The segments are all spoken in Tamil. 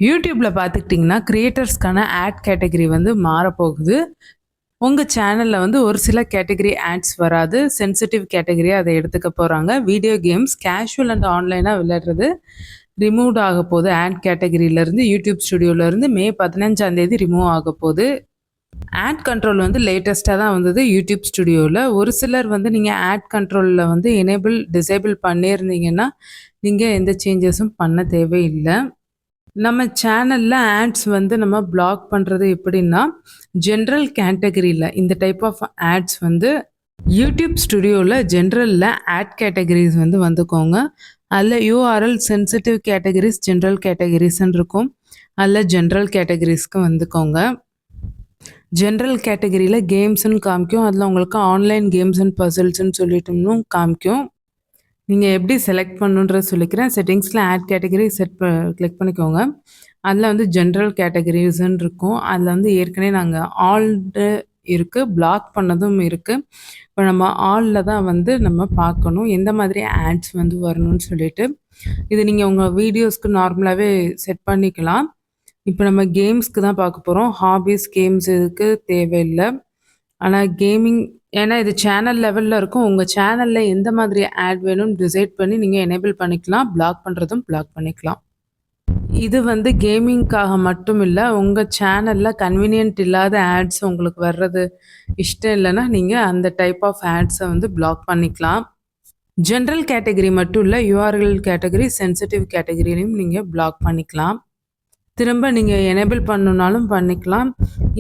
யூடியூப்ல பார்த்துக்கிட்டிங்கன்னா, கிரியேட்டர்ஸ்க்கான ஆட் கேட்டகரி வந்து மாறப்போகுது. உங்க சேனல்ல வந்து ஒரு சில கேட்டகரி ஆட்ஸ் வராது. சென்சிட்டிவ் கேட்டகரியா அத எடுத்துக்க போறாங்க. வீடியோ கேம்ஸ், கேஷுவல் அண்ட் ஆன்லைனா விளையாடுறது ரிமூவ்ட் ஆகப்போது. ஆட் கேட்டகரியிலருந்து யூடியூப் ஸ்டுடியோலருந்து மே 15ஆம் தேதி ரிமூவ் ஆகப்போது. ஆட் கண்ட்ரோல் வந்து லேட்டஸ்ட்டா தான் வந்தது யூடியூப் ஸ்டுடியோல. ஒரு சிலர் வந்து நீங்க ஆட் கண்ட்ரோல்ல வந்து எனேபிள், டிசேபிள் பண்ணியிருந்தீங்கன்னா, நீங்க எந்த சேஞ்சஸும் பண்ண தேவையில்ல. நம்ம சேனல்ல ஆட்ஸ் வந்து நம்ம பிளாக் பண்றது எப்படின்னா, ஜெனரல் கேட்டகரியில இந்த டைப் ஆஃப் ஆட்ஸ் வந்து யூடியூப் ஸ்டுடியோல ஜெனரல்ல ஆட் கேட்டகரிஸ் வந்து வந்துக்கோங்க. அதில யூஆர்எல் சென்சிட்டிவ் கேட்டகரிஸ், ஜெனரல் கேட்டகரிஸ்ன்னு இருக்கும். அதில ஜெனரல் கேட்டகரிஸ்க்கு வந்துக்கோங்க. ஜெனரல் கேட்டகரியில கேம்ஸ்ன்னு காமிக்கும். அதில உங்களுக்கு ஆன்லைன் கேம்ஸ் அண்ட் பசில்ஸ்ன்னு சொல்லிட்டுன்னும் காமிக்கும். நீங்க எப்படி செலக்ட் பண்ணணுன்றத சொல்லிக்கிறேன். செட்டிங்ஸ்ல ஆட் கேட்டகரி கிளிக் பண்ணிக்கோங்க. அதில வந்து ஜெனரல் கேட்டகரிஸ்ன்னு இருக்கும். அதில வந்து ஏற்கனவே நாங்க ஆல்டு இருக்கு. பிளாக் பண்ணதும் இருக்கு. இப்ப நம்ம ஆல்ல தான் வந்து நம்ம பார்க்கணும். எந்த மாதிரி ஆட்ஸ் வந்து வரணும்னு சொல்லிட்டு. இது நீங்க உங்க வீடியோஸ்க்கு நார்மலாவே செட் பண்ணிக்கலாம். இப்ப நம்ம கேம்ஸ்க்கு தான் பார்க்க போறோம். ஹாபீஸ், கேம்ஸ் இதுக்கு தேவையில்ல. ஆனா கேமிங் ஏன்னா இது சேனல் லெவல்ல இருக்கும். உங்க சேனல்ல எந்த மாதிரி ஆட் வேணும்னு டிசைட் பண்ணி நீங்க எனேபிள் பண்ணிக்கலாம். பிளாக் பண்றதும் பிளாக் பண்ணிக்கலாம். இது வந்து கேமிங்க்காக மட்டும் இல்ல. உங்க சேனல்ல கன்வீனியன்ட் இல்லாத ஆட்ஸ் உங்களுக்கு வர்றது இஷ்டம் இல்லன்னா, நீங்க அந்த டைப் ஆஃப் ஆட்ஸ வந்து பிளாக் பண்ணிக்கலாம். ஜெனரல் கேட்டகரி மட்டும் இல்ல. யூஆர்எல் கேட்டகரி, சென்சிட்டிவ் கேட்டகரிலயும் நீங்க பிளாக் பண்ணிக்கலாம். திரும்ப நீங்க எனேபிள் பண்ணணும்னாலும் பண்ணிக்கலாம்.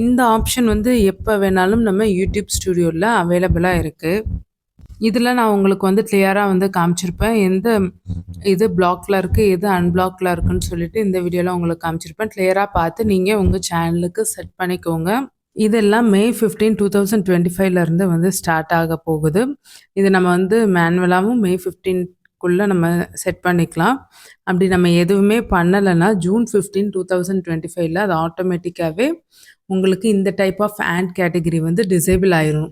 இந்த ஆப்ஷன் வந்து எப்ப வேணாலும் நம்ம யூடியூப் ஸ்டுடியோல அவைலபிளா இருக்கு. இதுல நான் உங்களுக்கு வந்து கிளியரா வந்து காமிச்சிருப்பேன். எந்த இது பிளாக்ல இருக்கு, எது அன்பிளாக்ல இருக்குன்னு சொல்லிட்டு இந்த வீடியோல உங்களுக்கு காமிச்சிருப்பேன். கிளியரா பார்த்து நீங்க உங்க சேனலுக்கு செட் பண்ணிக்கோங்க. இதெல்லாம் மே 15, 2025ல இருந்து வந்து ஸ்டார்ட் ஆக போகுது. இது நம்ம வந்து மேனுவலாவும் மே 15க்குள்ள நம்ம செட் பண்ணிக்கலாம். அப்படி நம்ம எதுவுமே பண்ணலன்னா, ஜூன் 15, 2025ல அது ஆட்டோமேட்டிக்காவே உங்களுக்கு இந்த டைப் ஆஃப் ஆட் கேட்டகரி வந்து டிசேபிள் ஆயிரும்.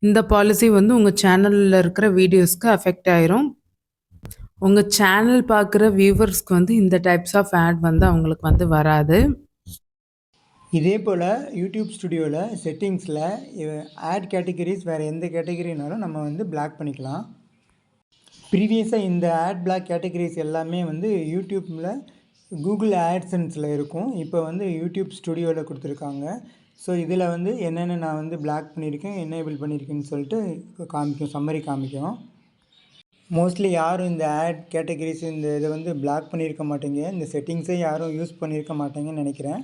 இந்த பாலிசி வந்து உங்க சேனல்ல இருக்கிற வீடியோஸ்க்கு அஃபெக்ட் ஆயிரும். உங்க சேனல் பார்க்குற வியூவர்ஸ்க்கு வந்து இந்த டைப்ஸ் ஆஃப் ஆட் வந்து அவங்களுக்கு வந்து வராது. இதே போல் யூடியூப் ஸ்டுடியோவில் செட்டிங்ஸில் ஆட் கேட்டகரிஸ் வேறு எந்த கேட்டகரினாலும் நம்ம வந்து பிளாக் பண்ணிக்கலாம். ப்ரீவியஸாக இந்த ஆட் பிளாக் கேட்டகரிஸ் எல்லாமே வந்து யூடியூப்பில் கூகுள் ஆட்சன்ஸில் இருக்கும். இப்போ வந்து யூடியூப் ஸ்டுடியோவில் கொடுத்துருக்காங்க. ஸோ இதில் வந்து என்னென்ன நான் வந்து பிளாக் பண்ணியிருக்கேன், எனேபிள் பண்ணியிருக்கேன்னு சொல்லிட்டு காமிக்கும், சம்மரி காமிக்கும். மோஸ்ட்லி யாரும் இந்த ஆட் கேட்டகரிஸ் இந்த இதை வந்து பிளாக் பண்ணியிருக்க மாட்டேங்க. இந்த செட்டிங்ஸே யாரும் யூஸ் பண்ணியிருக்க மாட்டேங்கன்னு நினைக்கிறேன்.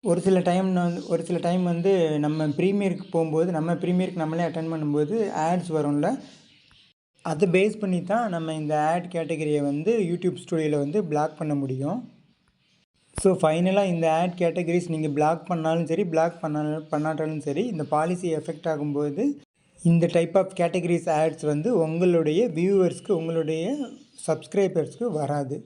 ஒரு சில டைம் வந்து நம்ம ப்ரீமியருக்கு போகும்போது, நம்ம ப்ரீமியருக்கு நம்மளே அட்டெண்ட் பண்ணும்போது ஆட்ஸ் வரும்ல, அதை பேஸ் பண்ணி தான் நம்ம இந்த ஆட் கேட்டகரியை வந்து யூடியூப் ஸ்டுடியோவில் வந்து பிளாக் பண்ண முடியும். ஸோ ஃபைனலாக இந்த ஆட் கேட்டகரிஸ் நீங்கள் பிளாக் பண்ணாலும் சரி, பிளாக் பண்ணாட்டாலும் சரி, இந்த பாலிசி எஃபெக்ட் ஆகும்போது இந்த டைப் ஆஃப் கேட்டகரிஸ் ஆட்ஸ் வந்து உங்களுடைய வியூவர்ஸ்க்கு, உங்களுடைய சப்ஸ்கிரைபர்ஸ்க்கு வராது.